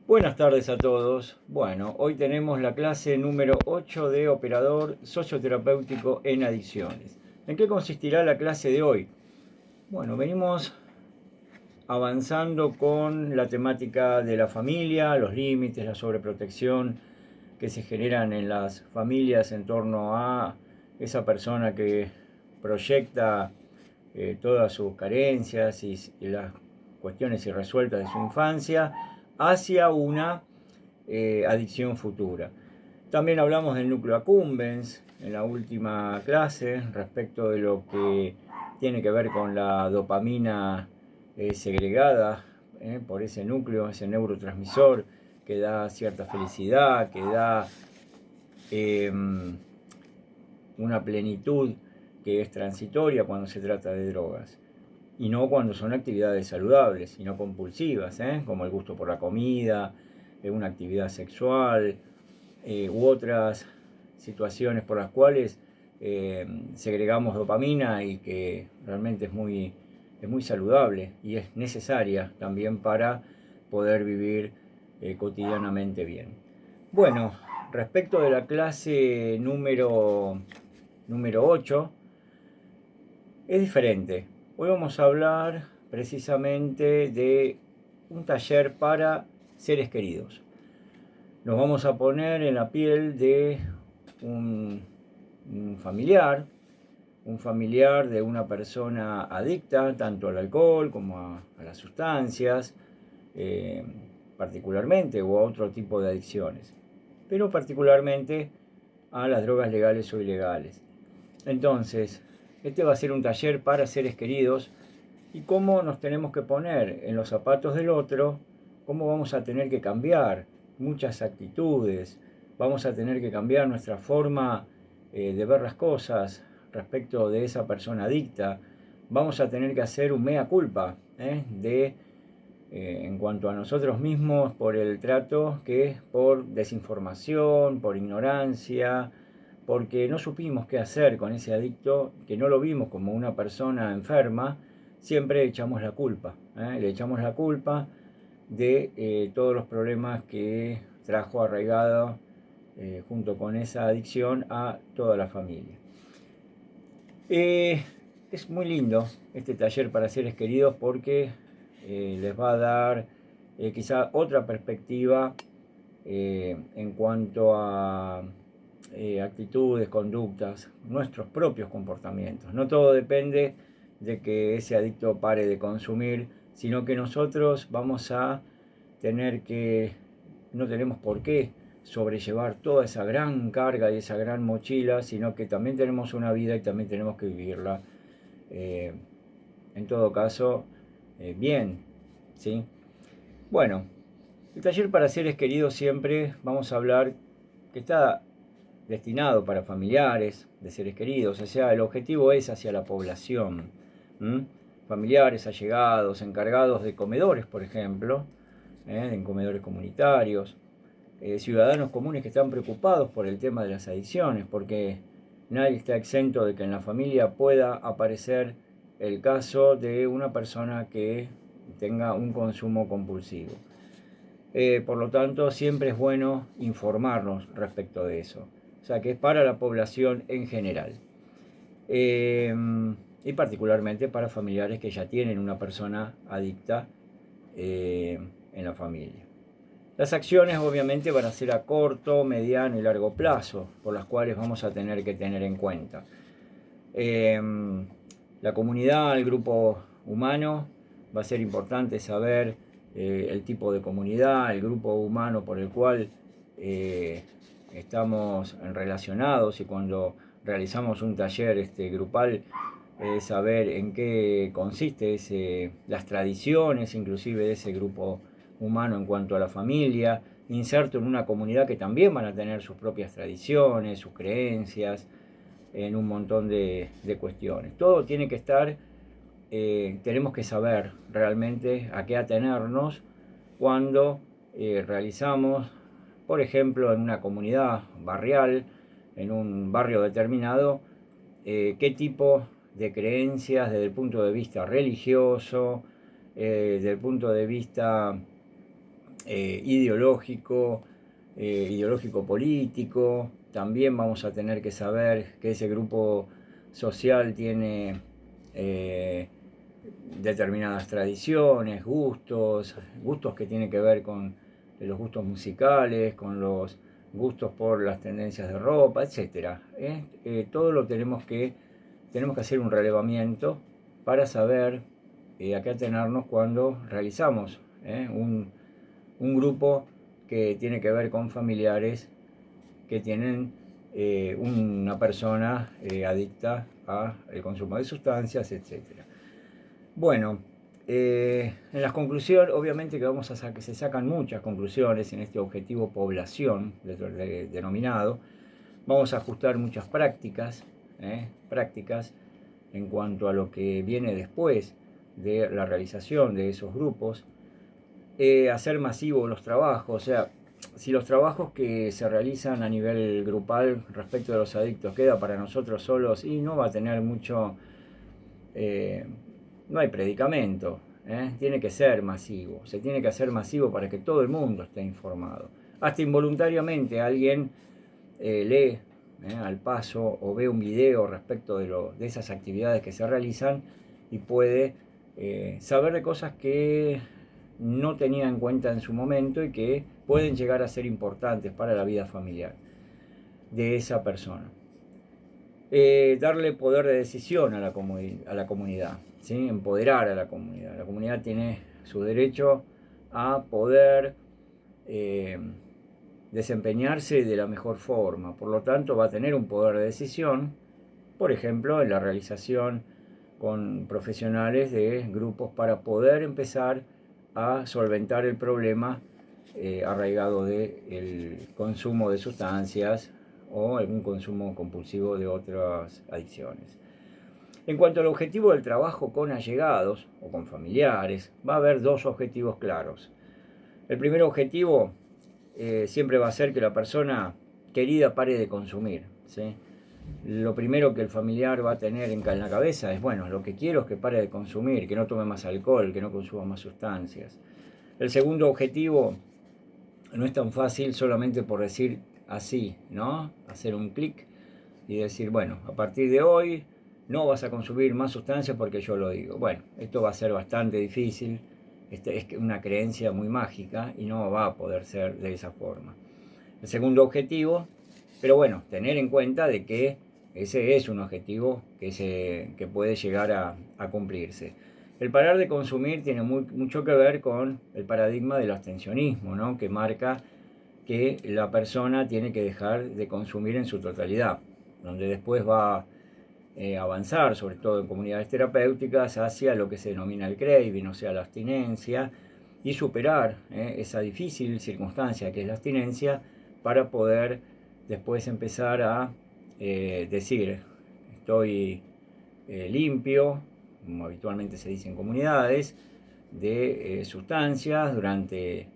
Buenas tardes a todos. Bueno, hoy tenemos la clase número 8 de operador socioterapéutico en adicciones. ¿En qué consistirá la clase de hoy? Bueno, venimos avanzando con la temática de la familia, los límites, la sobreprotección que se generan en las familias en torno a esa persona que proyecta todas sus carencias y las cuestiones irresueltas de su infancia hacia una adicción futura. También hablamos del núcleo accumbens en la última clase respecto de lo que tiene que ver con la dopamina segregada por ese núcleo, ese neurotransmisor que da cierta felicidad, que da eh, una plenitud que es transitoria cuando se trata de drogas y no cuando son actividades saludables y no compulsivas, como el gusto por la comida, una actividad sexual u otras situaciones por las cuales segregamos dopamina y que realmente es muy saludable y es necesaria también para poder vivir cotidianamente bien. Bueno, respecto de la clase número 8, es diferente. Hoy vamos a hablar precisamente de un taller para seres queridos. Nos vamos a poner en la piel de un, un familiar, un familiar de una persona adicta tanto al alcohol como a las sustancias, eh, particularmente, o a otro tipo de adicciones, pero particularmente a las drogas legales o ilegales. Entonces, este va a ser un taller para seres queridos y cómo nos tenemos que poner en los zapatos del otro, cómo vamos a tener que cambiar muchas actitudes, vamos a tener que cambiar nuestra forma de ver las cosas respecto de esa persona adicta, vamos a tener que hacer un mea culpa en cuanto a nosotros mismos por el trato que por desinformación, por ignorancia, porque no supimos qué hacer con ese adicto, que no lo vimos como una persona enferma, siempre echamos la culpa. Le echamos la culpa de todos los problemas que trajo arraigado junto con esa adicción a toda la familia. Es muy lindo este taller para seres queridos porque les va a dar quizá otra perspectiva en cuanto a actitudes, conductas, nuestros propios comportamientos. No todo depende de que ese adicto pare de consumir, sino que nosotros vamos a tener que, no tenemos por qué sobrellevar toda esa gran carga y esa gran mochila, sino que también tenemos una vida y también tenemos que vivirla, eh, en todo caso, bien, ¿sí? Bueno, el taller para seres queridos siempre vamos a hablar que está destinado para familiares de seres queridos, o sea, el objetivo es hacia la población, ¿m? Familiares, allegados, encargados de comedores, por ejemplo, en comedores comunitarios, ciudadanos comunes que están preocupados por el tema de las adicciones, porque nadie está exento de que en la familia pueda aparecer el caso de una persona que tenga un consumo compulsivo. Por lo tanto, siempre es bueno informarnos respecto de eso. O sea, que es para la población en general. Eh, y particularmente para familiares que ya tienen una persona adicta en la familia. Las acciones obviamente van a ser a corto, mediano y largo plazo, por las cuales vamos a tener que tener en cuenta. Eh, la comunidad, el grupo humano, va a ser importante saber el tipo de comunidad, el grupo humano por el cual estamos relacionados, y cuando realizamos un taller grupal, saber en qué consiste las tradiciones inclusive de ese grupo humano en cuanto a la familia, inserto en una comunidad que también van a tener sus propias tradiciones, sus creencias, en un montón de cuestiones. Todo tiene que estar, tenemos que saber realmente a qué atenernos cuando realizamos, por ejemplo, en una comunidad barrial, en un barrio determinado, qué tipo de creencias desde el punto de vista religioso, desde el punto de vista ideológico, ideológico político. También vamos a tener que saber que ese grupo social tiene determinadas tradiciones, gustos que tienen que ver con los gustos musicales, con los gustos por las tendencias de ropa, etc. Todo lo tenemos que hacer un relevamiento para saber a qué atenernos cuando realizamos un grupo que tiene que ver con familiares que tienen una persona adicta al consumo de sustancias, etc. Bueno, en las conclusiones, obviamente que se sacan muchas conclusiones en este objetivo población denominado. Vamos a ajustar muchas prácticas en cuanto a lo que viene después de la realización de esos grupos. Hacer masivos los trabajos, o sea, si los trabajos que se realizan a nivel grupal respecto de los adictos queda para nosotros solos, y no va a tener mucho, no hay predicamento, tiene que ser masivo, se tiene que hacer masivo para que todo el mundo esté informado. Hasta involuntariamente alguien lee al paso o ve un video respecto de esas actividades que se realizan y puede saber de cosas que no tenía en cuenta en su momento y que pueden llegar a ser importantes para la vida familiar de esa persona. Darle poder de decisión a la comunidad, ¿sí? Empoderar a la comunidad. La comunidad tiene su derecho a poder desempeñarse de la mejor forma, por lo tanto va a tener un poder de decisión, por ejemplo, en la realización con profesionales de grupos para poder empezar a solventar el problema arraigado del consumo de sustancias o algún consumo compulsivo de otras adicciones. En cuanto al objetivo del trabajo con allegados o con familiares, va a haber dos objetivos claros. El primer objetivo siempre va a ser que la persona querida pare de consumir, ¿sí? Lo primero que el familiar va a tener en la cabeza es, bueno, lo que quiero es que pare de consumir, que no tome más alcohol, que no consuma más sustancias. El segundo objetivo no es tan fácil solamente por decir así, ¿no? Hacer un clic y decir, bueno, a partir de hoy no vas a consumir más sustancias porque yo lo digo. Bueno, esto va a ser bastante difícil, es una creencia muy mágica y no va a poder ser de esa forma. El segundo objetivo, pero bueno, tener en cuenta de que ese es un objetivo que puede llegar a cumplirse. El parar de consumir tiene mucho que ver con el paradigma del abstencionismo, ¿no? Que marca que la persona tiene que dejar de consumir en su totalidad, donde después va a avanzar, sobre todo en comunidades terapéuticas, hacia lo que se denomina el craving, o sea, la abstinencia, y superar esa difícil circunstancia que es la abstinencia para poder después empezar a decir, estoy limpio, como habitualmente se dice en comunidades, de sustancias durante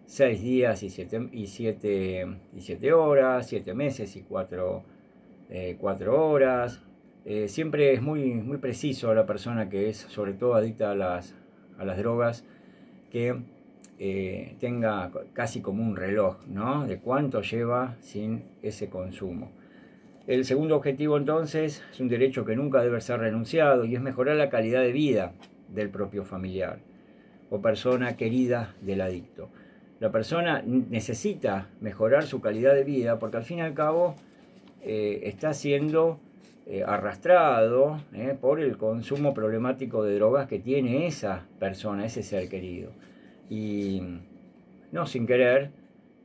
6 días y 7 horas, 7 meses y 4 horas. Siempre es muy preciso la persona que es sobre todo adicta a las drogas, que tenga casi como un reloj, ¿no? De cuánto lleva sin ese consumo. El segundo objetivo entonces es un derecho que nunca debe ser renunciado y es mejorar la calidad de vida del propio familiar o persona querida del adicto. La persona necesita mejorar su calidad de vida porque al fin y al cabo está siendo arrastrado por el consumo problemático de drogas que tiene esa persona, ese ser querido. Y no sin querer,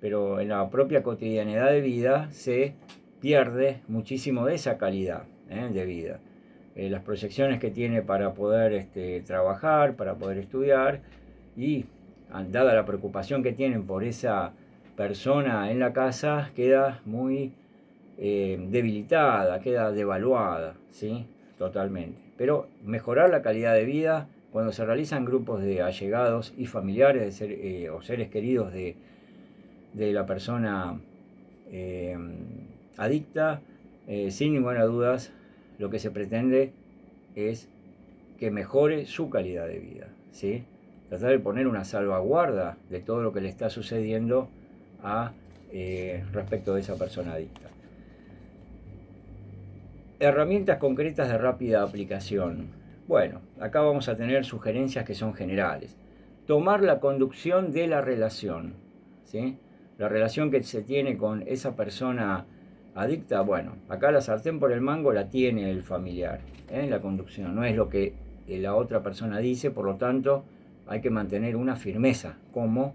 pero en la propia cotidianidad de vida se pierde muchísimo de esa calidad de vida. Las proyecciones que tiene para poder trabajar, para poder estudiar, y dada la preocupación que tienen por esa persona en la casa, queda muy debilitada, queda devaluada, ¿sí? Totalmente. Pero mejorar la calidad de vida cuando se realizan grupos de allegados y familiares o seres queridos de la persona adicta, sin ninguna duda, lo que se pretende es que mejore su calidad de vida, ¿sí? tratar de poner una salvaguarda de todo lo que le está sucediendo respecto de esa persona adicta. Herramientas concretas de rápida aplicación. Bueno, acá vamos a tener sugerencias que son generales. Tomar la conducción de la relación, ¿sí? La relación que se tiene con esa persona adicta, bueno, acá la sartén por el mango la tiene el familiar, la conducción, no es lo que la otra persona dice, por lo tanto hay que mantener una firmeza como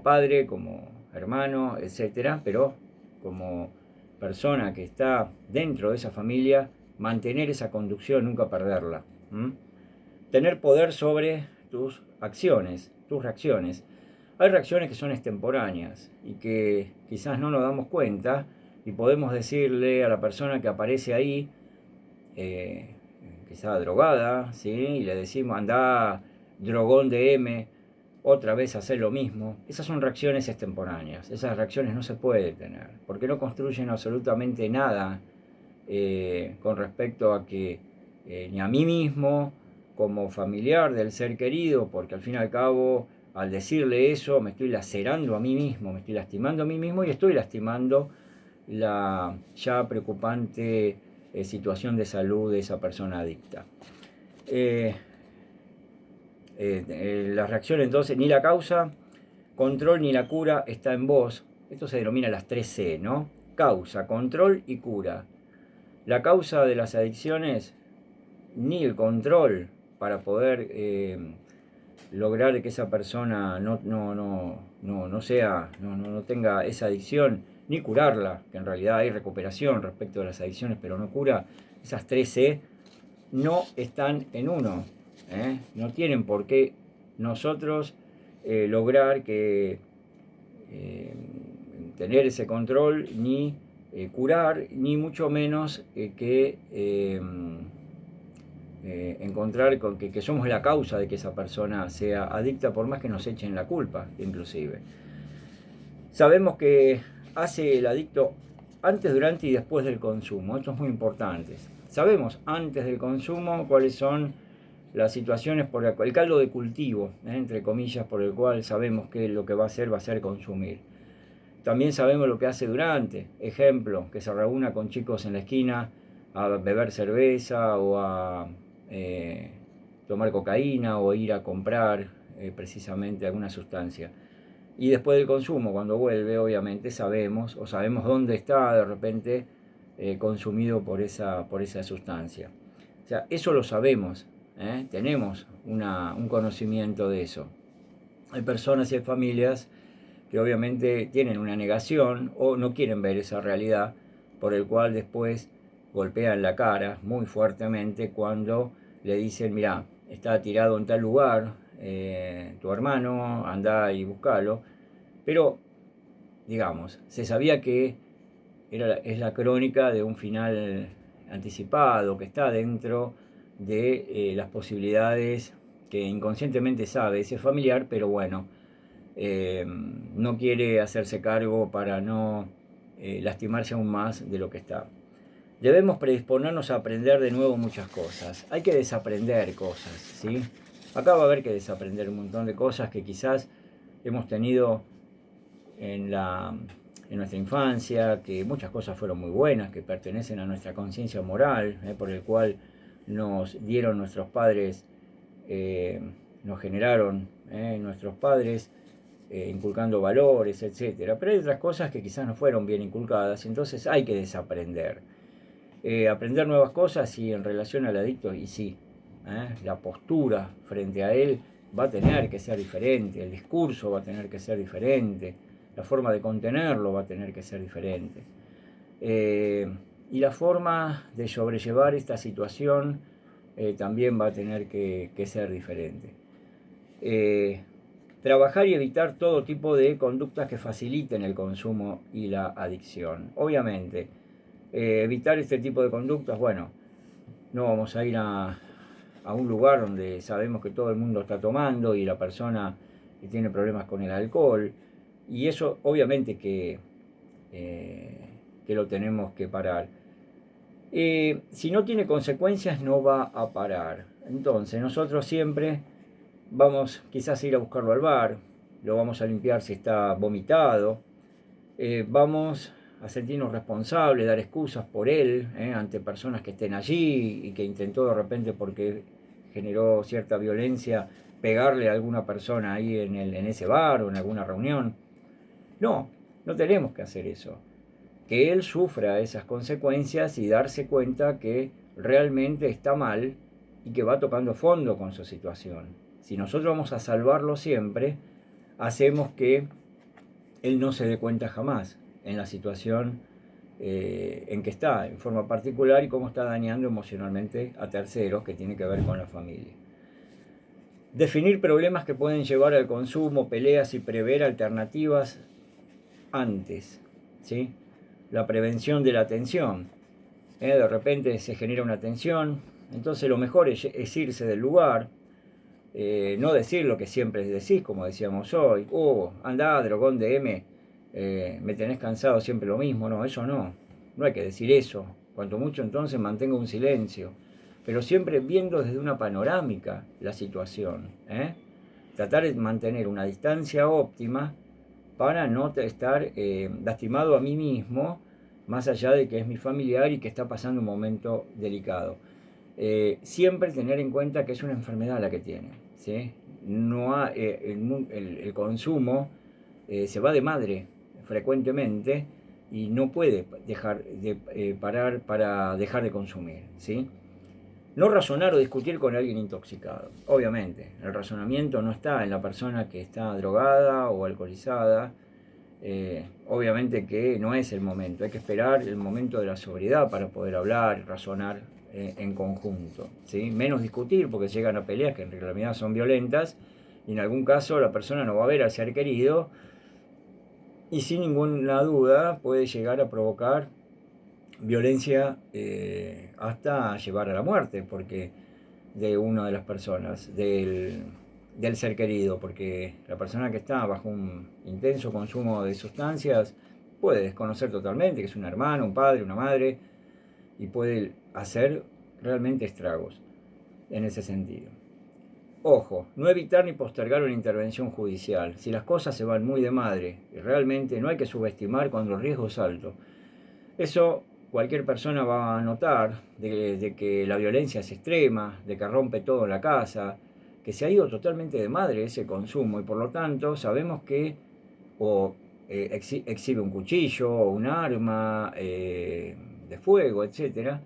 padre, como hermano, etcétera, pero como persona que está dentro de esa familia, mantener esa conducción, nunca perderla. Tener poder sobre tus acciones, tus reacciones. Hay reacciones que son extemporáneas y que quizás no nos damos cuenta y podemos decirle a la persona que aparece ahí, quizás drogada, ¿sí? Y le decimos, anda, drogón de M, otra vez hacer lo mismo. Esas son reacciones extemporáneas, esas reacciones no se puede tener, porque no construyen absolutamente nada con respecto a que ni a mí mismo, como familiar del ser querido, porque al fin y al cabo, al decirle eso, me estoy lacerando a mí mismo, me estoy lastimando a mí mismo y estoy lastimando la ya preocupante situación de salud de esa persona adicta. La reacción entonces, ni la causa, control ni la cura está en vos. Esto se denomina las 3C, ¿no? Causa, control y cura. La causa de las adicciones, ni el control para poder lograr que esa persona no tenga esa adicción, ni curarla, que en realidad hay recuperación respecto de las adicciones, pero no cura. Esas 3C no están en uno, no tienen por qué nosotros lograr que tener ese control, ni curar, ni mucho menos que encontrar con que somos la causa de que esa persona sea adicta, por más que nos echen la culpa, inclusive. Sabemos que hace el adicto antes, durante y después del consumo. Esto es muy importante. Sabemos antes del consumo cuáles son las situaciones por el caldo de cultivo, entre comillas, por el cual sabemos que lo que va a ser consumir. También sabemos lo que hace durante. Ejemplo, que se reúna con chicos en la esquina a beber cerveza o a tomar cocaína o ir a comprar precisamente alguna sustancia. Y después del consumo, cuando vuelve, obviamente sabemos dónde está de repente consumido por esa sustancia. O sea, eso lo sabemos, tenemos un conocimiento de eso. Hay personas y hay familias que obviamente tienen una negación o no quieren ver esa realidad, por el cual después golpean la cara muy fuertemente cuando le dicen, mira, está tirado en tal lugar, tu hermano, anda y búscalo. Pero, digamos, se sabía que es la crónica de un final anticipado, que está dentro de las posibilidades que inconscientemente sabe ese familiar, pero bueno, no quiere hacerse cargo para no lastimarse aún más de lo que está. Debemos predisponernos a aprender de nuevo muchas cosas. Hay que desaprender cosas, ¿sí? Acá va a haber que desaprender un montón de cosas que quizás hemos tenido en nuestra infancia, que muchas cosas fueron muy buenas, que pertenecen a nuestra conciencia moral, por el cual nos dieron nuestros padres, nos generaron nuestros padres, inculcando valores, etc. Pero hay otras cosas que quizás no fueron bien inculcadas, entonces hay que desaprender. Aprender nuevas cosas y en relación al adicto, y sí, la postura frente a él va a tener que ser diferente, el discurso va a tener que ser diferente, la forma de contenerlo va a tener que ser diferente. Y la forma de sobrellevar esta situación también va a tener que ser diferente. Trabajar y evitar todo tipo de conductas que faciliten el consumo y la adicción. Obviamente, evitar este tipo de conductas, bueno, no vamos a ir a un lugar donde sabemos que todo el mundo está tomando y la persona que tiene problemas con el alcohol, y eso obviamente que lo tenemos que parar. Si no tiene consecuencias, no va a parar. Entonces nosotros siempre vamos quizás a ir a buscarlo al bar, lo vamos a limpiar si está vomitado, vamos a sentirnos responsables, dar excusas por él ante personas que estén allí y que intentó de repente porque generó cierta violencia pegarle a alguna persona ahí en ese bar o en alguna reunión. No, no tenemos que hacer eso. Que él sufra esas consecuencias y darse cuenta que realmente está mal y que va tocando fondo con su situación. Si nosotros vamos a salvarlo siempre, hacemos que él no se dé cuenta jamás en la situación en que está, en forma particular, y cómo está dañando emocionalmente a terceros, que tiene que ver con la familia. Definir problemas que pueden llevar al consumo, peleas y prever alternativas antes, ¿sí? La prevención de la tensión. De repente se genera una tensión, entonces lo mejor es irse del lugar, no decir lo que siempre decís, como decíamos hoy, andá, drogón de M, me tenés cansado siempre lo mismo. No, eso no hay que decir eso. Cuanto mucho entonces mantenga un silencio, pero siempre viendo desde una panorámica la situación. Tratar de mantener una distancia óptima para no estar lastimado a mí mismo, más allá de que es mi familiar y que está pasando un momento delicado. Siempre tener en cuenta que es una enfermedad la que tiene, ¿sí? No el consumo se va de madre frecuentemente y no puede dejar de parar para dejar de consumir, ¿sí? No razonar o discutir con alguien intoxicado. Obviamente, el razonamiento no está en la persona que está drogada o alcoholizada. Obviamente que no es el momento, hay que esperar el momento de la sobriedad para poder hablar y razonar en conjunto, ¿sí? Menos discutir porque llegan a peleas que en realidad son violentas y en algún caso la persona no va a ver al ser querido y sin ninguna duda puede llegar a provocar violencia hasta llevar a la muerte porque de una de las personas, del ser querido, porque la persona que está bajo un intenso consumo de sustancias puede desconocer totalmente que es un hermano, un padre, una madre, y puede hacer realmente estragos en ese sentido. Ojo, no evitar ni postergar una intervención judicial. Si las cosas se van muy de madre, realmente no hay que subestimar cuando el riesgo es alto. Eso cualquier persona va a notar, de que la violencia es extrema, de que rompe todo en la casa, que se ha ido totalmente de madre ese consumo y por lo tanto sabemos que exhibe un cuchillo o un arma de fuego, etc.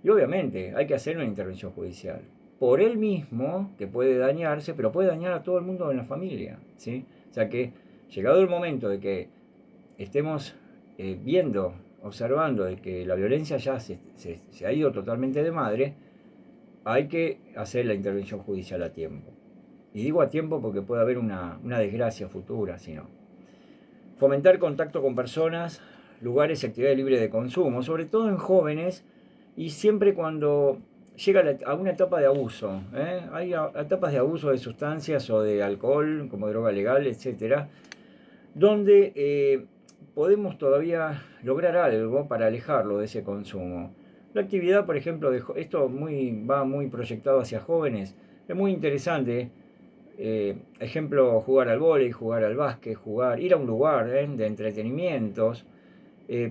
Y obviamente hay que hacer una intervención judicial. Por él mismo, que puede dañarse, pero puede dañar a todo el mundo en la familia, ¿sí? O sea que, llegado el momento de que estemos viendo, observando de que la violencia ya se ha ido totalmente de madre, hay que hacer la intervención judicial a tiempo. Y digo a tiempo porque puede haber una desgracia futura, si no. Fomentar contacto con personas, lugares y actividades libres de consumo, sobre todo en jóvenes y siempre cuando llega a una etapa de abuso. Hay etapas de abuso de sustancias o de alcohol, como droga legal, etcétera, donde podemos todavía lograr algo para alejarlo de ese consumo. La actividad, por ejemplo, esto va muy proyectado hacia jóvenes, es muy interesante. Ejemplo, jugar al vóley, jugar al básquet, ir a un lugar de entretenimientos,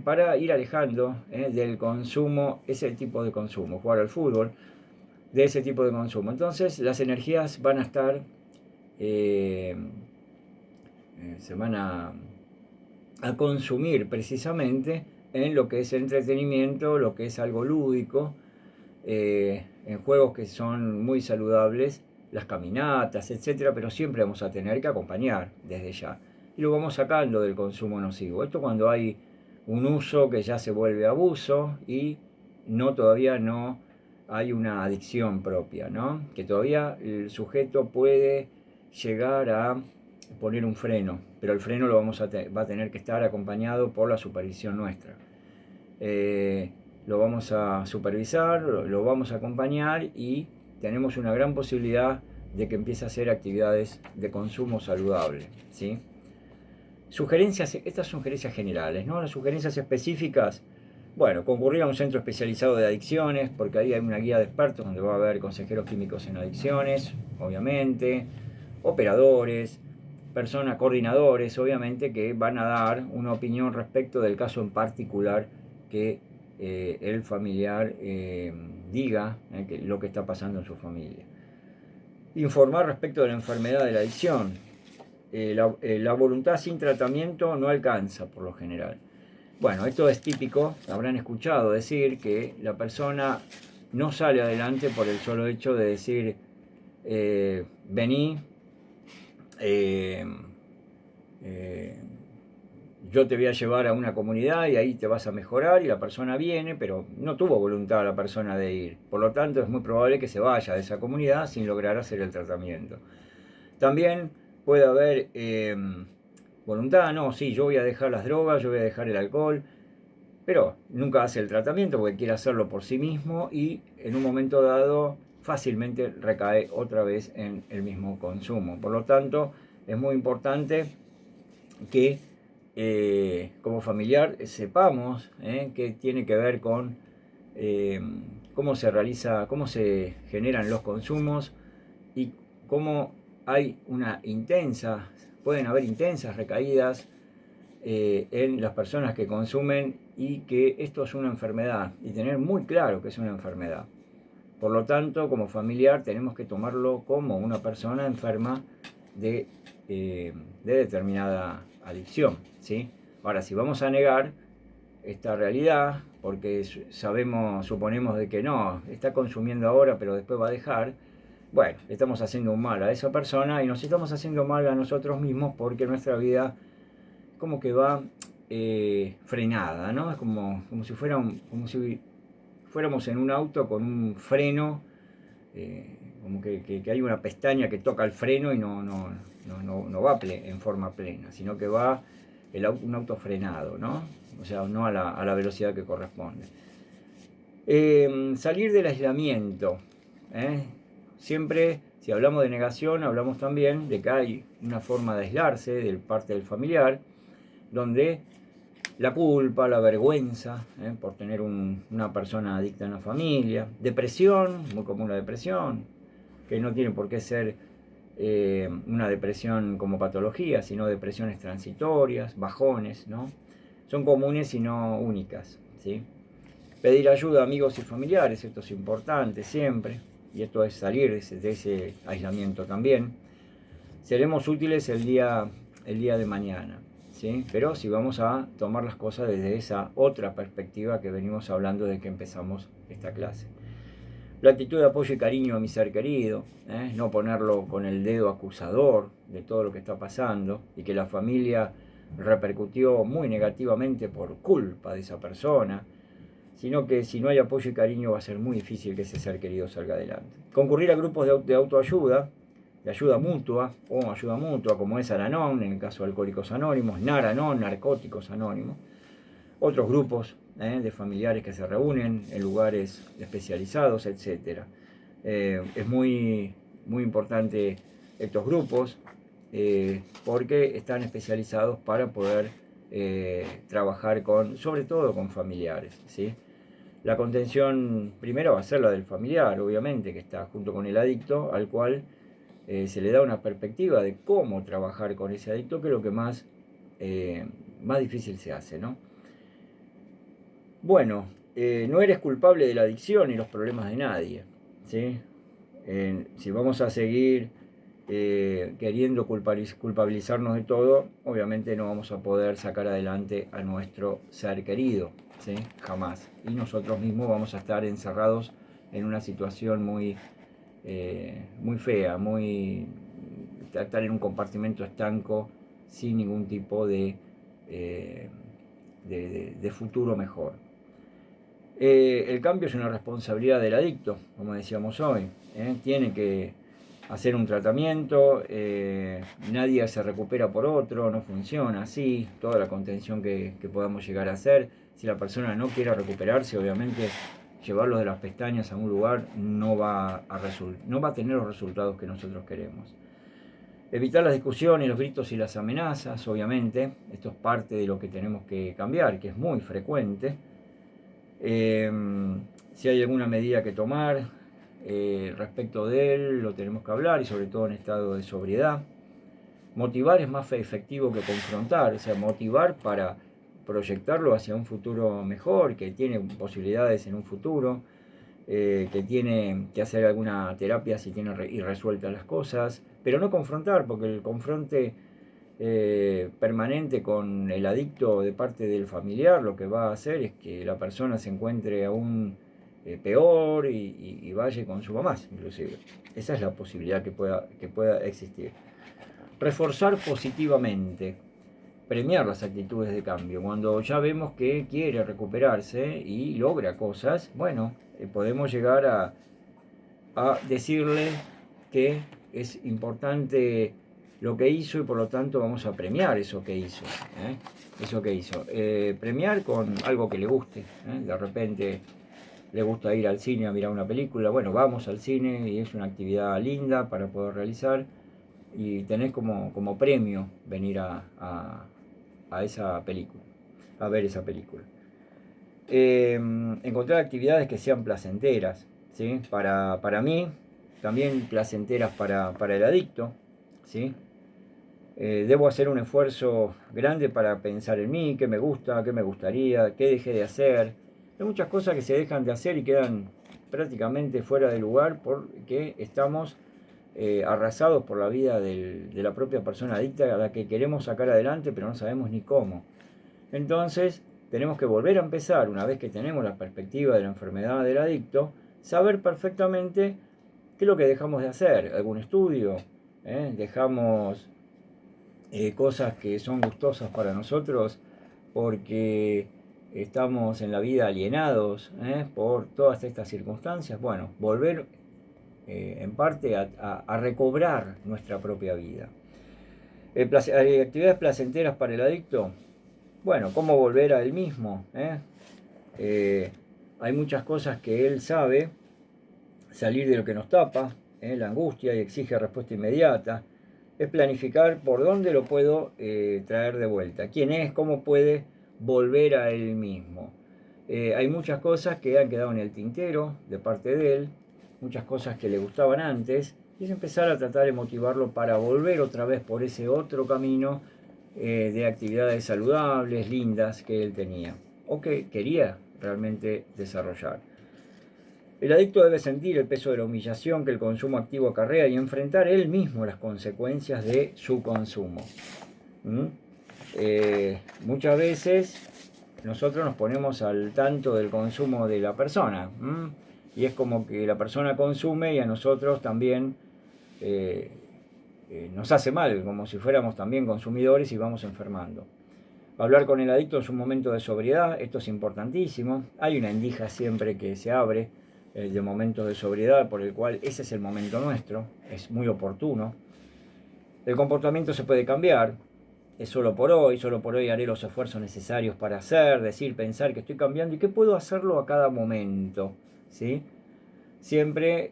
para ir alejando del consumo, ese tipo de consumo, jugar al fútbol, de ese tipo de consumo. Entonces las energías van a estar, se van a consumir precisamente en lo que es entretenimiento, lo que es algo lúdico, en juegos que son muy saludables, las caminatas, etcétera, pero siempre vamos a tener que acompañar desde ya. Y lo vamos sacando del consumo nocivo. Esto cuando hay un uso que ya se vuelve abuso y todavía no hay una adicción propia, ¿no? Que todavía el sujeto puede llegar a poner un freno, pero el freno va a tener que estar acompañado por la supervisión nuestra. Lo vamos a supervisar, lo vamos a acompañar y tenemos una gran posibilidad de que empiece a hacer actividades de consumo saludable, ¿sí? Sugerencias, estas sugerencias generales, ¿no? Las sugerencias específicas, bueno, concurrir a un centro especializado de adicciones, porque ahí hay una guía de expertos donde va a haber consejeros químicos en adicciones, obviamente. operadores, personas, coordinadores, obviamente, que van a dar una opinión respecto del caso en particular que el familiar diga lo que está pasando en su familia. Informar respecto de la enfermedad de la adicción. La voluntad sin tratamiento no alcanza por lo general. Bueno, esto es típico, habrán escuchado decir que la persona no sale adelante por el solo hecho de decir, vení, yo te voy a llevar a una comunidad y ahí te vas a mejorar, y la persona viene, pero no tuvo voluntad la persona de ir. Por lo tanto, es muy probable que se vaya de esa comunidad sin lograr hacer el tratamiento. También puede haber voluntad, no, sí, yo voy a dejar las drogas, yo voy a dejar el alcohol, pero nunca hace el tratamiento porque quiere hacerlo por sí mismo y en un momento dado fácilmente recae otra vez en el mismo consumo. Por lo tanto, es muy importante que como familiar sepamos que tiene que ver con cómo se realiza, cómo se generan los consumos y cómo hay pueden haber intensas recaídas en las personas que consumen, y que esto es una enfermedad, y tener muy claro que es una enfermedad. Por lo tanto, como familiar tenemos que tomarlo como una persona enferma de determinada adicción, ¿sí? Ahora, si vamos a negar esta realidad, porque suponemos de que no, está consumiendo ahora, pero después va a dejar, bueno, le estamos haciendo un mal a esa persona y nos estamos haciendo mal a nosotros mismos, porque nuestra vida como que va frenada, ¿no? Es como si fuéramos en un auto con un freno, como que hay una pestaña que toca el freno y no va en forma plena, sino que va un auto frenado, ¿no? O sea, no a la velocidad que corresponde. Salir del aislamiento. Siempre, si hablamos de negación, hablamos también de que hay una forma de aislarse de parte del familiar, donde la culpa, la vergüenza por tener una persona adicta en la familia, depresión, muy común la depresión, que no tiene por qué ser una depresión como patología, sino depresiones transitorias, bajones, ¿no? Son comunes y no únicas, ¿sí? Pedir ayuda a amigos y familiares, esto es importante siempre, y esto es salir de ese aislamiento también. Seremos útiles el día de mañana, ¿sí? Pero si vamos a tomar las cosas desde esa otra perspectiva que venimos hablando desde que empezamos esta clase. La actitud de apoyo y cariño a mi ser querido, no ponerlo con el dedo acusador de todo lo que está pasando y que la familia repercutió muy negativamente por culpa de esa persona, sino que si no hay apoyo y cariño va a ser muy difícil que ese ser querido salga adelante. Concurrir a grupos de autoayuda, de ayuda mutua o ayuda mutua, como es Al-Anon en el caso de Alcohólicos Anónimos, Nar-Anon, Narcóticos Anónimos, otros grupos de familiares que se reúnen en lugares especializados, etc. Es muy importante estos grupos porque están especializados para poder trabajar sobre todo con familiares, ¿sí? La contención primero va a ser la del familiar, obviamente, que está junto con el adicto, al cual se le da una perspectiva de cómo trabajar con ese adicto, que es lo que más difícil se hace, ¿no? Bueno, no eres culpable de la adicción y los problemas de nadie, ¿sí? Si vamos a seguir queriendo culpabilizarnos de todo, obviamente no vamos a poder sacar adelante a nuestro ser querido, ¿sí? Jamás. Y nosotros mismos vamos a estar encerrados en una situación muy fea, estar en un compartimento estanco sin ningún tipo de futuro mejor. El cambio es una responsabilidad del adicto, como decíamos hoy. Tiene que hacer un tratamiento, nadie se recupera por otro, no funciona así. Toda la contención que podamos llegar a hacer, si la persona no quiere recuperarse, obviamente llevarlo de las pestañas a un lugar no va a tener los resultados que nosotros queremos. Evitar las discusiones, los gritos y las amenazas, obviamente. Esto es parte de lo que tenemos que cambiar, que es muy frecuente. Si hay alguna medida que tomar, respecto de él, lo tenemos que hablar, y sobre todo en estado de sobriedad. Motivar es más efectivo que confrontar, o sea, motivar para proyectarlo hacia un futuro mejor, que tiene posibilidades en un futuro, que tiene que hacer alguna terapia si tiene irresueltas las cosas, pero no confrontar, porque el confronte permanente con el adicto de parte del familiar lo que va a hacer es que la persona se encuentre aún peor y vaya y consuma más, inclusive. Esa es la posibilidad que pueda existir. Reforzar positivamente, premiar las actitudes de cambio. Cuando ya vemos que quiere recuperarse y logra cosas, bueno, podemos llegar a decirle que es importante lo que hizo y por lo tanto vamos a premiar eso que hizo. Eso que hizo. Premiar con algo que le guste. De repente le gusta ir al cine a mirar una película. Bueno, vamos al cine y es una actividad linda para poder realizar. Y tenés como premio venir a esa película, a ver esa película. Encontrar actividades que sean placenteras, ¿sí? Para mí, también placenteras para el adicto, ¿sí? Debo hacer un esfuerzo grande para pensar en mí, qué me gusta, qué me gustaría, qué dejé de hacer. Hay muchas cosas que se dejan de hacer y quedan prácticamente fuera de lugar porque estamos arrasados por la vida de la propia persona adicta a la que queremos sacar adelante, pero no sabemos ni cómo. Entonces, tenemos que volver a empezar, una vez que tenemos la perspectiva de la enfermedad del adicto, saber perfectamente qué es lo que dejamos de hacer. ¿Algún estudio? Dejamos cosas que son gustosas para nosotros porque estamos en la vida alienados por todas estas circunstancias. Bueno, volver en parte a recobrar nuestra propia vida. ¿Hay actividades placenteras para el adicto? Bueno, ¿cómo volver a él mismo? Hay muchas cosas que él sabe, salir de lo que nos tapa, la angustia y exige respuesta inmediata. Es planificar por dónde lo puedo traer de vuelta. ¿Quién es? ¿Cómo puede volver a él mismo? Hay muchas cosas que han quedado en el tintero de parte de él, muchas cosas que le gustaban antes, y es empezar a tratar de motivarlo para volver otra vez por ese otro camino de actividades saludables, lindas que él tenía o que quería realmente desarrollar. El adicto debe sentir el peso de la humillación que el consumo activo acarrea y enfrentar él mismo las consecuencias de su consumo. Muchas veces nosotros nos ponemos al tanto del consumo de la persona y es como que la persona consume y a nosotros también nos hace mal, como si fuéramos también consumidores y vamos enfermando. Hablar con el adicto es un momento de sobriedad, esto es importantísimo. Hay una endija siempre que se abre de momentos de sobriedad, por el cual ese es el momento nuestro, es muy oportuno. El comportamiento se puede cambiar, es solo por hoy haré los esfuerzos necesarios para hacer, decir, pensar que estoy cambiando y que puedo hacerlo a cada momento, ¿sí? Siempre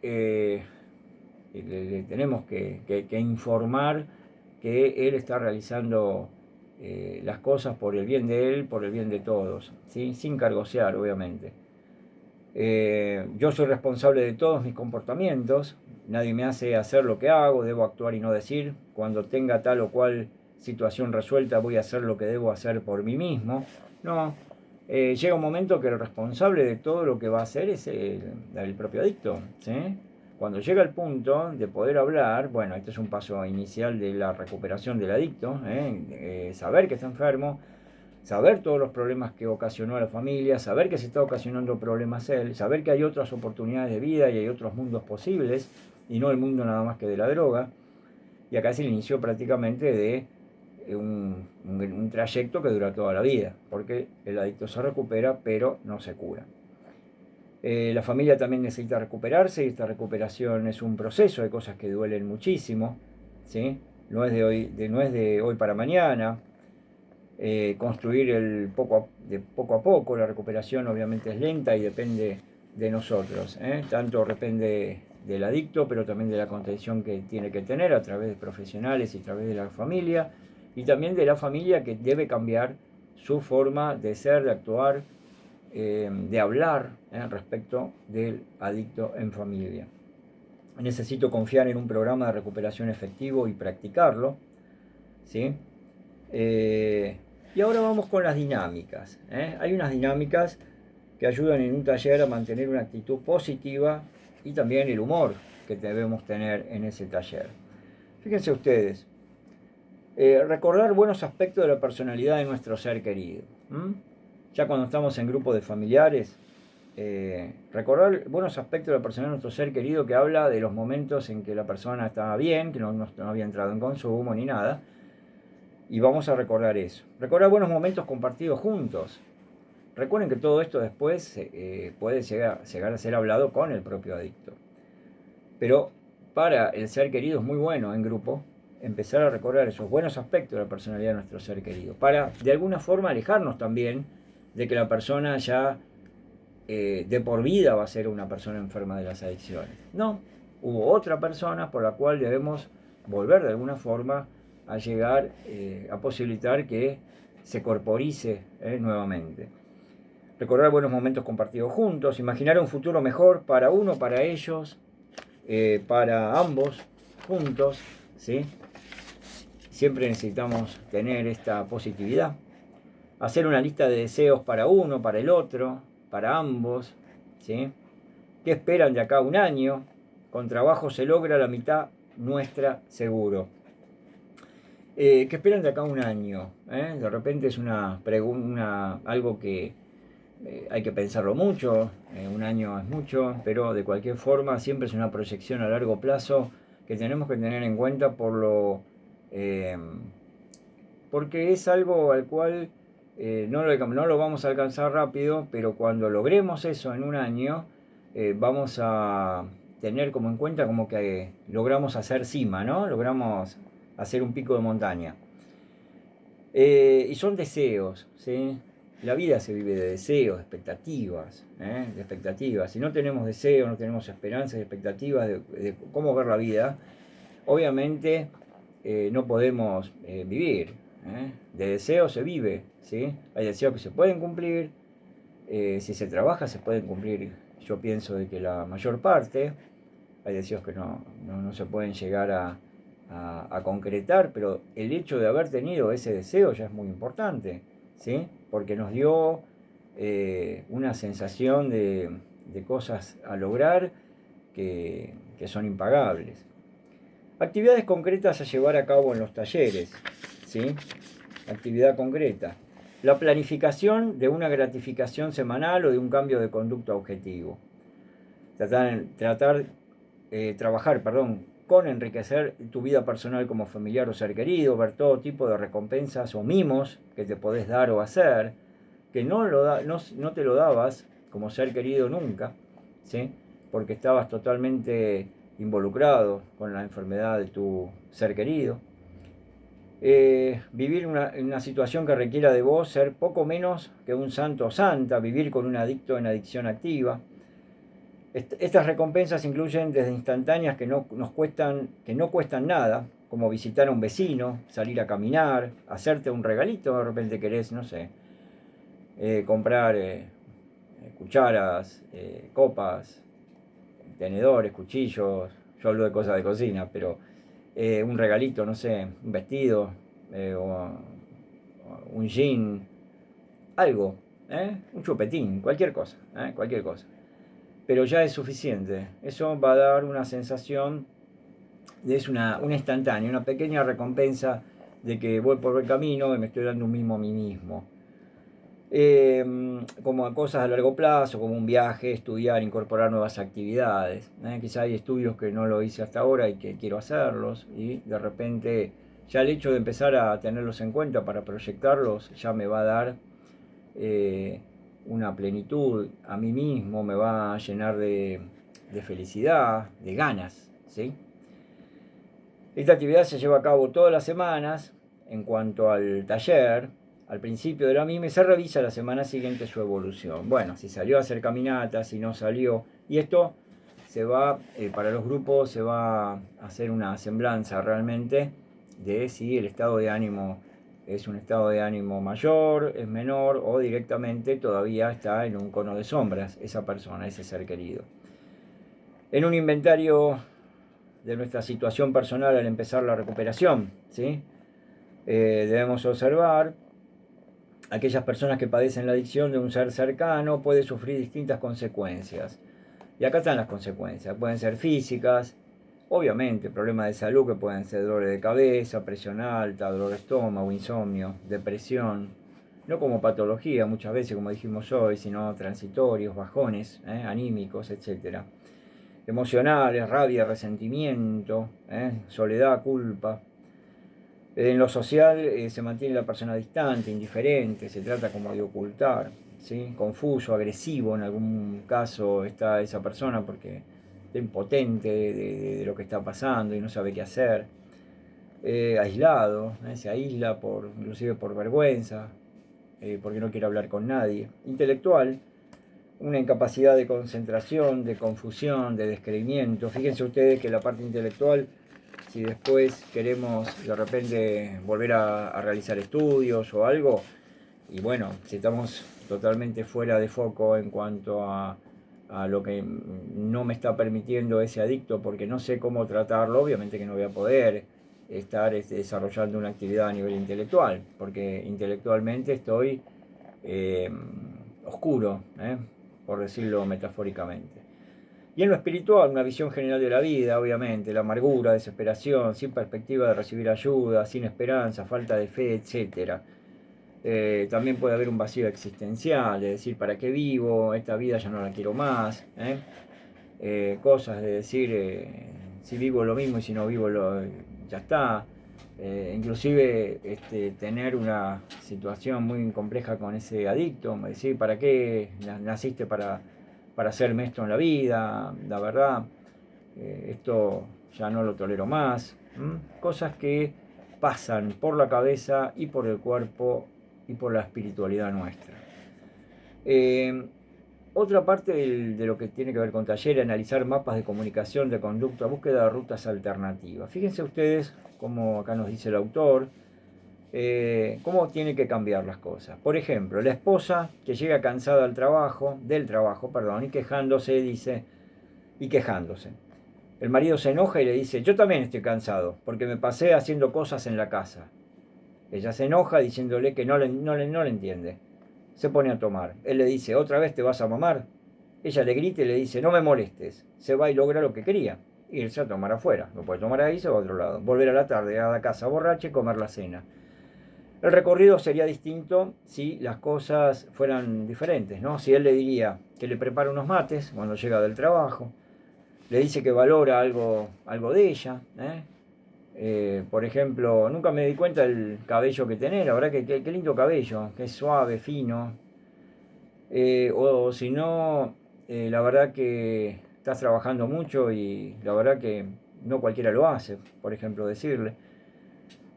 le tenemos que informar que él está realizando las cosas por el bien de él, por el bien de todos, ¿sí? Sin cargosear, obviamente. Yo soy responsable de todos mis comportamientos, nadie me hace hacer lo que hago, debo actuar y no decir. Cuando tenga tal o cual situación resuelta voy a hacer lo que debo hacer por mí mismo. No, llega un momento que el responsable de todo lo que va a hacer es el propio adicto, ¿sí? Cuando llega el punto de poder hablar, bueno, esto es un paso inicial de la recuperación del adicto, saber que está enfermo, saber todos los problemas que ocasionó a la familia, saber que se está ocasionando problemas él, saber que hay otras oportunidades de vida y hay otros mundos posibles, y no el mundo nada más que de la droga. Y acá es el inicio prácticamente de un trayecto que dura toda la vida, porque el adicto se recupera, pero no se cura. La familia también necesita recuperarse y esta recuperación es un proceso, hay cosas que duelen muchísimo, ¿sí? No es de hoy para mañana. Construir de poco a poco, la recuperación obviamente es lenta y depende de nosotros, tanto depende del adicto, pero también de la contención que tiene que tener a través de profesionales y a través de la familia, y también de la familia que debe cambiar su forma de ser, de actuar, de hablar respecto del adicto en familia. necesito confiar en un programa de recuperación efectivo y practicarlo, ¿sí? Y ahora vamos con las dinámicas, ¿eh? Hay unas dinámicas que ayudan en un taller a mantener una actitud positiva y también el humor que debemos tener en ese taller. Fíjense ustedes, recordar buenos aspectos de la personalidad de nuestro ser querido. Ya cuando estamos en grupos de familiares, recordar buenos aspectos de la personalidad de nuestro ser querido, que habla de los momentos en que la persona estaba bien, que no había entrado en consumo ni nada, y vamos a recordar eso. Recordar buenos momentos compartidos juntos. Recuerden que todo esto después puede llegar a ser hablado con el propio adicto. Pero para el ser querido es muy bueno en grupo empezar a recordar esos buenos aspectos de la personalidad de nuestro ser querido, para de alguna forma alejarnos también de que la persona ya de por vida va a ser una persona enferma de las adicciones. No, hubo otra persona por la cual debemos volver de alguna forma a llegar a posibilitar que se corporice nuevamente. Recordar buenos momentos compartidos juntos, imaginar un futuro mejor para uno, para ellos, para ambos, juntos, ¿sí? Siempre necesitamos tener esta positividad. Hacer una lista de deseos para uno, para el otro, para ambos, ¿sí? ¿Qué esperan de acá a un año? Con trabajo se logra la mitad nuestra, seguro. ¿Qué esperan de acá a un año? De repente es una pregunta, algo que hay que pensarlo mucho, un año es mucho, pero de cualquier forma siempre es una proyección a largo plazo que tenemos que tener en cuenta porque es algo al cual no lo vamos a alcanzar rápido, pero cuando logremos eso en un año, vamos a tener como en cuenta como que logramos hacer cima, ¿no? Logramos hacer un pico de montaña. Y son deseos, ¿sí? La vida se vive de deseos, de expectativas, de expectativas. Si no tenemos deseos, no tenemos esperanzas y expectativas de cómo ver la vida, obviamente no podemos vivir. De deseos se vive, ¿sí? Hay deseos que se pueden cumplir, si se trabaja se pueden cumplir, yo pienso de que la mayor parte. Hay deseos que no se pueden llegar a concretar, pero el hecho de haber tenido ese deseo ya es muy importante, ¿sí? Porque nos dio una sensación de cosas a lograr que son impagables. Actividades concretas a llevar a cabo en los talleres, ¿sí? Actividad concreta. La planificación de una gratificación semanal o de un cambio de conducta objetivo. Trabajar con enriquecer tu vida personal como familiar o ser querido, ver todo tipo de recompensas o mimos que te podés dar o hacer, que no te lo dabas como ser querido nunca, ¿sí? Porque estabas totalmente involucrado con la enfermedad de tu ser querido. Vivir una situación que requiera de vos ser poco menos que un santo o santa, vivir con un adicto en adicción activa. Estas recompensas incluyen desde instantáneas que no cuestan nada, como visitar a un vecino, salir a caminar, hacerte un regalito, de repente querés, no sé, comprar cucharas, copas, tenedores, cuchillos. Yo hablo de cosas de cocina, pero un regalito, no sé, un vestido, o un jean, algo, un chupetín, cualquier cosa, cualquier cosa. Pero ya es suficiente. Eso va a dar una sensación, es una instantánea, una pequeña recompensa de que voy por el camino y me estoy dando un mimo a mí mismo. Como cosas a largo plazo, como un viaje, estudiar, incorporar nuevas actividades. Quizá hay estudios que no lo hice hasta ahora y que quiero hacerlos, y de repente ya el hecho de empezar a tenerlos en cuenta para proyectarlos ya me va a dar una plenitud a mí mismo, me va a llenar de felicidad, de ganas, ¿sí? Esta actividad se lleva a cabo todas las semanas. En cuanto al taller, al principio de la misma se revisa la semana siguiente su evolución. Bueno, si salió a hacer caminatas, si no salió. Y esto se va, para los grupos, se va a hacer una semblanza realmente de si el estado de ánimo es un estado de ánimo mayor, es menor, o directamente todavía está en un cono de sombras esa persona, ese ser querido. En un inventario de nuestra situación personal al empezar la recuperación, ¿sí? Debemos observar aquellas personas que padecen la adicción de un ser cercano puede sufrir distintas consecuencias. Y acá están las consecuencias. Pueden ser físicas, obviamente, problemas de salud que pueden ser dolores de cabeza, presión alta, dolor de estómago, insomnio, depresión. No como patología muchas veces, como dijimos hoy, sino transitorios, bajones, anímicos, etc. Emocionales, rabia, resentimiento, soledad, culpa. En lo social se mantiene la persona distante, indiferente, se trata como de ocultar, ¿sí? Confuso, agresivo, en algún caso está esa persona porque está impotente de lo que está pasando y no sabe qué hacer. Aislado, se aísla inclusive por vergüenza, porque no quiere hablar con nadie. Intelectual, una incapacidad de concentración, de confusión, de descreimiento. Fíjense ustedes que la parte intelectual, si después queremos de repente volver a realizar estudios o algo, y bueno, si estamos totalmente fuera de foco en cuanto a lo que no me está permitiendo ese adicto porque no sé cómo tratarlo, obviamente que no voy a poder estar desarrollando una actividad a nivel intelectual, porque intelectualmente estoy eh, oscuro, por decirlo metafóricamente. Y en lo espiritual, una visión general de la vida, obviamente, la amargura, desesperación, sin perspectiva de recibir ayuda, sin esperanza, falta de fe, etc. También puede haber un vacío existencial, de decir, ¿para qué vivo? Esta vida ya no la quiero más. Cosas de decir, si vivo lo mismo y si no vivo ya está. Inclusive tener una situación muy compleja con ese adicto, decir, ¿para qué naciste para hacerme esto en la vida? La verdad, esto ya no lo tolero más. Cosas que pasan por la cabeza y por el cuerpo y por la espiritualidad nuestra. Otra parte de lo que tiene que ver con taller, analizar mapas de comunicación, de conducta, búsqueda de rutas alternativas. Fíjense ustedes, como acá nos dice el autor, cómo tiene que cambiar las cosas. Por ejemplo, la esposa que llega cansada del trabajo, y quejándose. El marido se enoja y le dice, yo también estoy cansado, porque me pasé haciendo cosas en la casa. Ella se enoja diciéndole que no le entiende. Se pone a tomar. Él le dice, ¿otra vez te vas a mamar? Ella le grita y le dice, no me molestes. Se va y logra lo que quería. Irse a tomar afuera. No puede tomar ahí, se va a otro lado. Volver a la tarde a la casa borracha y comer la cena. El recorrido sería distinto si las cosas fueran diferentes, ¿no? Si él le diría que le prepara unos mates cuando llega del trabajo, le dice que valora algo de ella, por ejemplo, nunca me di cuenta del cabello que tenés, la verdad que qué lindo cabello, que es suave, fino. O si no, la verdad que estás trabajando mucho y la verdad que no cualquiera lo hace, por ejemplo, decirle.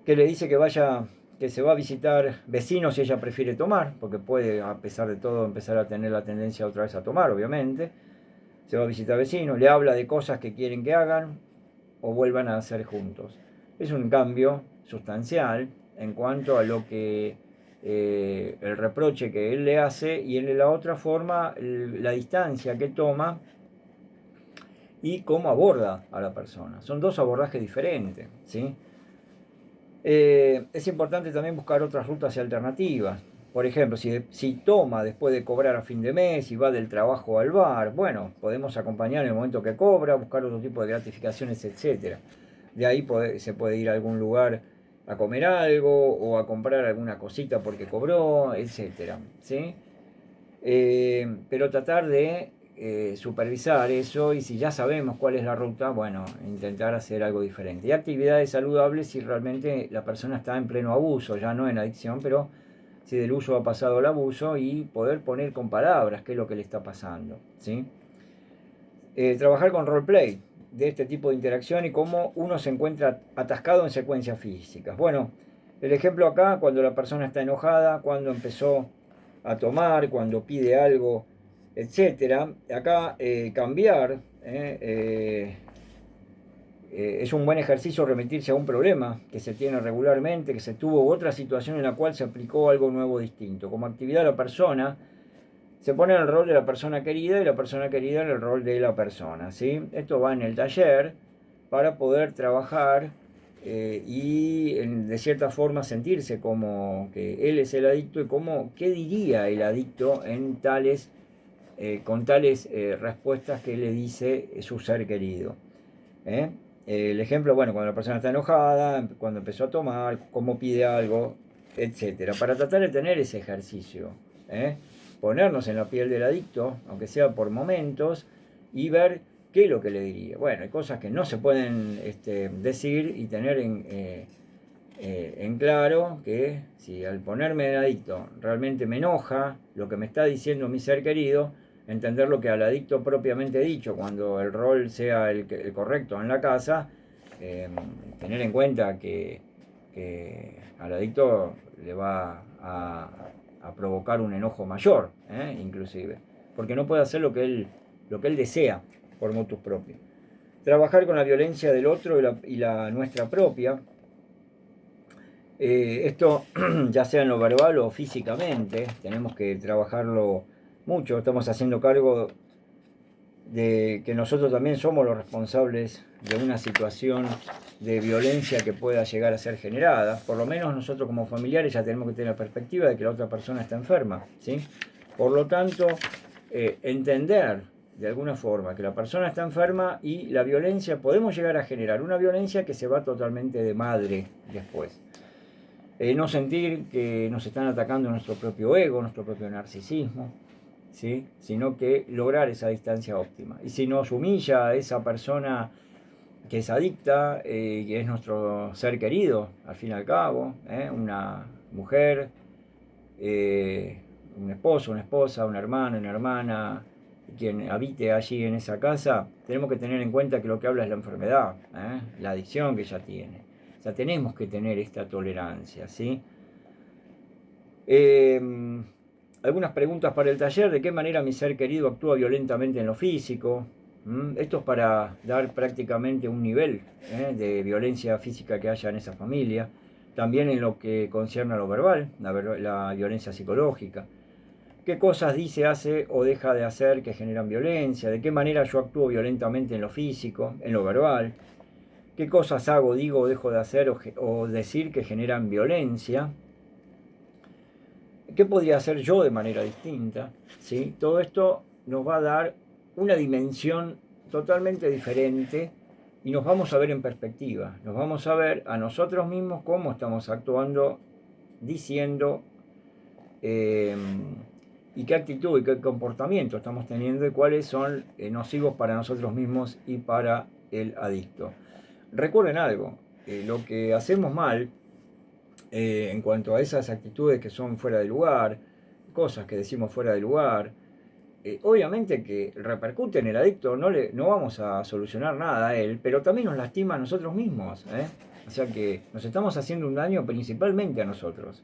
Que le dice que vaya, que se va a visitar vecinos si ella prefiere tomar, porque puede, a pesar de todo, empezar a tener la tendencia otra vez a tomar, obviamente. Se va a visitar vecinos, le habla de cosas que quieren que hagan o vuelvan a hacer juntos. Es un cambio sustancial en cuanto a lo que el reproche que él le hace y en la otra forma la distancia que toma y cómo aborda a la persona. Son dos abordajes diferentes, ¿sí? Es importante también buscar otras rutas y alternativas. Por ejemplo, si toma después de cobrar a fin de mes y va del trabajo al bar, bueno, podemos acompañar en el momento que cobra, buscar otro tipo de gratificaciones, etc. De ahí se puede ir a algún lugar a comer algo o a comprar alguna cosita porque cobró, etc. ¿Sí? Pero tratar de supervisar eso y si ya sabemos cuál es la ruta, bueno, intentar hacer algo diferente. Y actividades saludables si realmente la persona está en pleno abuso, ya no en adicción, pero si del uso ha pasado al abuso y poder poner con palabras qué es lo que le está pasando, ¿sí? Trabajar con roleplay de este tipo de interacción y cómo uno se encuentra atascado en secuencias físicas. Bueno, el ejemplo acá, cuando la persona está enojada, cuando empezó a tomar, cuando pide algo, etcétera. Acá cambiar es un buen ejercicio remitirse a un problema que se tiene regularmente, que se tuvo, u otra situación en la cual se aplicó algo nuevo distinto. Como actividad la persona se pone en el rol de la persona querida y la persona querida en el rol de la persona, ¿sí? Esto va en el taller, para poder trabajar y de cierta forma sentirse como que él es el adicto y qué diría el adicto con tales respuestas que le dice su ser querido. El ejemplo, bueno, cuando la persona está enojada, cuando empezó a tomar, cómo pide algo, etcétera, para tratar de tener ese ejercicio, ponernos en la piel del adicto, aunque sea por momentos, y ver qué es lo que le diría. Bueno, hay cosas que no se pueden decir y tener en claro que si al ponerme en adicto realmente me enoja lo que me está diciendo mi ser querido, entender lo que al adicto propiamente dicho, cuando el rol sea el correcto en la casa, tener en cuenta que al adicto le va a provocar un enojo mayor, inclusive, porque no puede hacer lo que él desea por motus propio. Trabajar con la violencia del otro y la nuestra propia. Esto ya sea en lo verbal o físicamente, tenemos que trabajarlo mucho. Estamos haciendo cargo de que nosotros también somos los responsables de una situación de violencia que pueda llegar a ser generada. Por lo menos nosotros como familiares ya tenemos que tener la perspectiva de que la otra persona está enferma, ¿sí? Por lo tanto, entender de alguna forma que la persona está enferma y la violencia, podemos llegar a generar una violencia que se va totalmente de madre después. No sentir que nos están atacando nuestro propio ego, nuestro propio narcisismo, ¿sí? Sino que lograr esa distancia óptima. Y si nos humilla a esa persona que es adicta, que es nuestro ser querido, al fin y al cabo, una mujer, un esposo, una esposa, un hermano, una hermana, quien habite allí en esa casa, tenemos que tener en cuenta que lo que habla es la enfermedad, la adicción que ella tiene. O sea, tenemos que tener esta tolerancia, ¿sí? Algunas preguntas para el taller: ¿de qué manera mi ser querido actúa violentamente en lo físico? Esto es para dar prácticamente un nivel de violencia física que haya en esa familia. También en lo que concierne a lo verbal, la violencia psicológica. ¿Qué cosas dice, hace o deja de hacer que generan violencia? ¿De qué manera yo actúo violentamente en lo físico, en lo verbal? ¿Qué cosas hago, digo o dejo de hacer o decir que generan violencia? ¿Qué podría hacer yo de manera distinta? ¿Sí? Todo esto nos va a dar una dimensión totalmente diferente y nos vamos a ver en perspectiva. Nos vamos a ver a nosotros mismos cómo estamos actuando, diciendo, y qué actitud y qué comportamiento estamos teniendo y cuáles son nocivos para nosotros mismos y para el adicto. Recuerden algo, lo que hacemos mal en cuanto a esas actitudes que son fuera de lugar, cosas que decimos fuera de lugar, obviamente que repercute en el adicto, no vamos a solucionar nada a él, pero también nos lastima a nosotros mismos. O sea que nos estamos haciendo un daño principalmente a nosotros.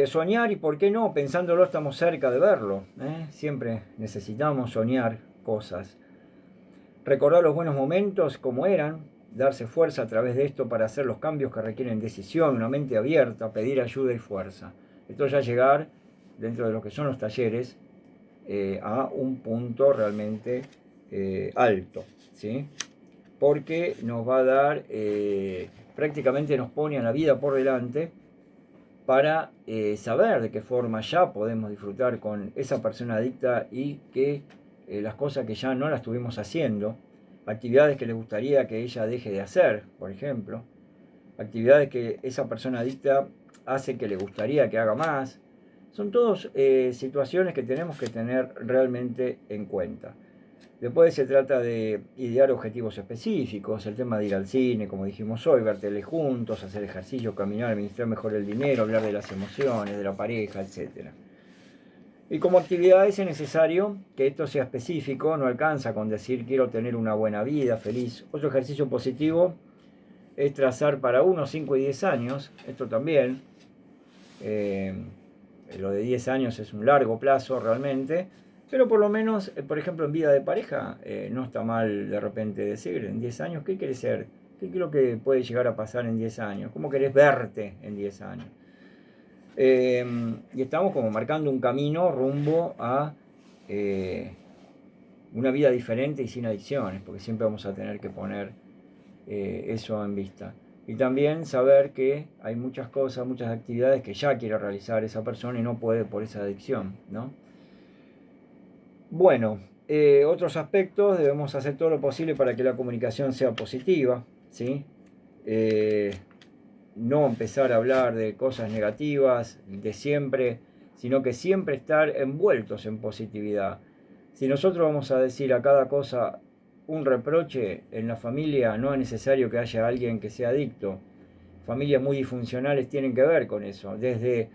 Soñar, y por qué no, pensándolo estamos cerca de verlo. Siempre necesitamos soñar cosas. Recordar los buenos momentos como eran, darse fuerza a través de esto para hacer los cambios que requieren decisión, una mente abierta, pedir ayuda y fuerza. Esto ya llegar, dentro de lo que son los talleres, a un punto realmente alto, ¿sí? Porque nos va a dar, prácticamente nos pone a la vida por delante para saber de qué forma ya podemos disfrutar con esa persona adicta y que las cosas que ya no las estuvimos haciendo, actividades que le gustaría que ella deje de hacer, por ejemplo, actividades que esa persona adicta hace que le gustaría que haga más. Son todas situaciones que tenemos que tener realmente en cuenta. Después se trata de idear objetivos específicos, el tema de ir al cine, como dijimos hoy, ver tele juntos, hacer ejercicio, caminar, administrar mejor el dinero, hablar de las emociones, de la pareja, etc. Y como actividades es necesario que esto sea específico, no alcanza con decir quiero tener una buena vida, feliz. Otro ejercicio positivo es trazar para 1, 5 y 10 años, esto también, lo de 10 años es un largo plazo realmente, pero por lo menos, por ejemplo, en vida de pareja, no está mal de repente decir, en 10 años, ¿qué querés ser? ¿Qué es lo que puede llegar a pasar en 10 años? ¿Cómo querés verte en 10 años? Y estamos como marcando un camino rumbo a una vida diferente y sin adicciones, porque siempre vamos a tener que poner eso en vista. Y también saber que hay muchas cosas, muchas actividades que ya quiere realizar esa persona y no puede por esa adicción, ¿no? Bueno, otros aspectos, debemos hacer todo lo posible para que la comunicación sea positiva, ¿sí? Eh, no empezar a hablar de cosas negativas de siempre, sino que siempre estar envueltos en positividad. Si nosotros vamos a decir a cada cosa un reproche en la familia, no es necesario que haya alguien que sea adicto. Familias muy disfuncionales tienen que ver con eso, desde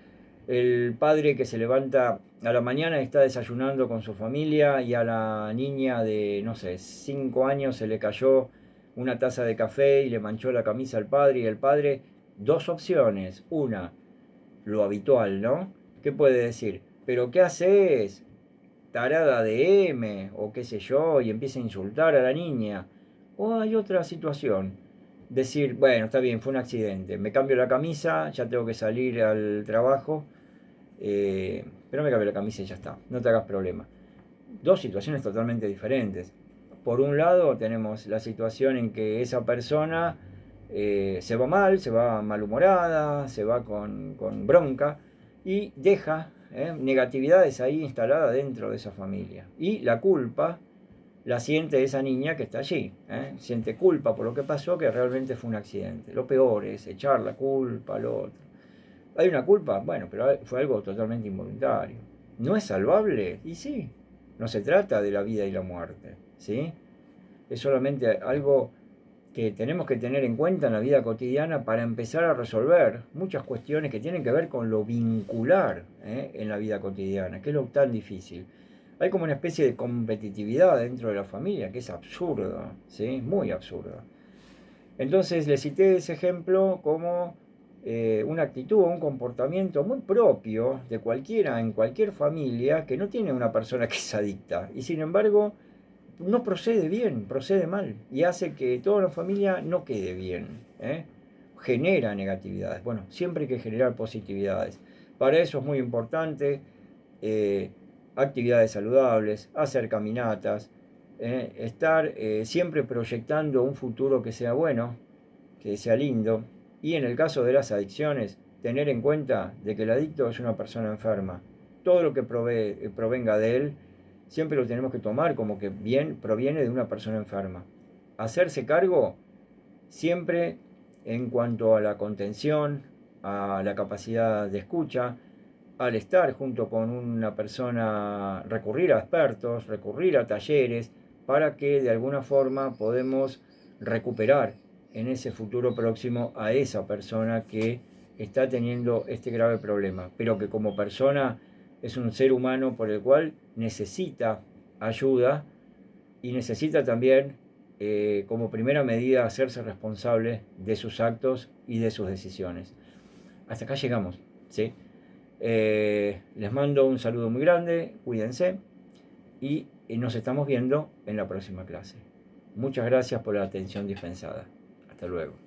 el padre que se levanta a la mañana y está desayunando con su familia y a la niña de, no sé, 5 años se le cayó una taza de café y le manchó la camisa al padre, y el padre, dos opciones. Una, lo habitual, ¿no? ¿Qué puede decir? ¿Pero qué haces? Tarada de M, o qué sé yo, y empieza a insultar a la niña. O hay otra situación. Decir, bueno, está bien, fue un accidente, me cambio la camisa, ya tengo que salir al trabajo, pero me cambio la camisa y ya está, no te hagas problema. Dos situaciones totalmente diferentes. Por un lado tenemos la situación en que esa persona se va mal, se va malhumorada, se va con bronca y deja negatividades ahí instaladas dentro de esa familia. Y la culpa la siente esa niña que está allí. Siente culpa por lo que pasó, que realmente fue un accidente. Lo peor es echar la culpa al otro. ¿Hay una culpa? Bueno, pero fue algo totalmente involuntario. ¿No es salvable? Y sí, no se trata de la vida y la muerte, ¿sí? Es solamente algo que tenemos que tener en cuenta en la vida cotidiana para empezar a resolver muchas cuestiones que tienen que ver con lo vincular en la vida cotidiana, que es lo tan difícil. Hay como una especie de competitividad dentro de la familia que es absurda, ¿sí? Muy absurda. Entonces le cité ese ejemplo como una actitud o un comportamiento muy propio de cualquiera en cualquier familia que no tiene una persona que es adicta y sin embargo no procede bien, procede mal y hace que toda la familia no quede bien, genera negatividades. Bueno, siempre hay que generar positividades. Para eso es muy importante eh, actividades saludables, hacer caminatas, estar siempre proyectando un futuro que sea bueno, que sea lindo, y en el caso de las adicciones, tener en cuenta de que el adicto es una persona enferma. Todo lo que provenga de él, siempre lo tenemos que tomar como que bien proviene de una persona enferma. Hacerse cargo siempre en cuanto a la contención, a la capacidad de escucha, al estar junto con una persona, recurrir a expertos, recurrir a talleres, para que de alguna forma podemos recuperar en ese futuro próximo a esa persona que está teniendo este grave problema, pero que como persona es un ser humano por el cual necesita ayuda y necesita también como primera medida hacerse responsable de sus actos y de sus decisiones. Hasta acá llegamos, ¿sí? Les mando un saludo muy grande, cuídense y nos estamos viendo en la próxima clase. Muchas gracias por la atención dispensada. Hasta luego.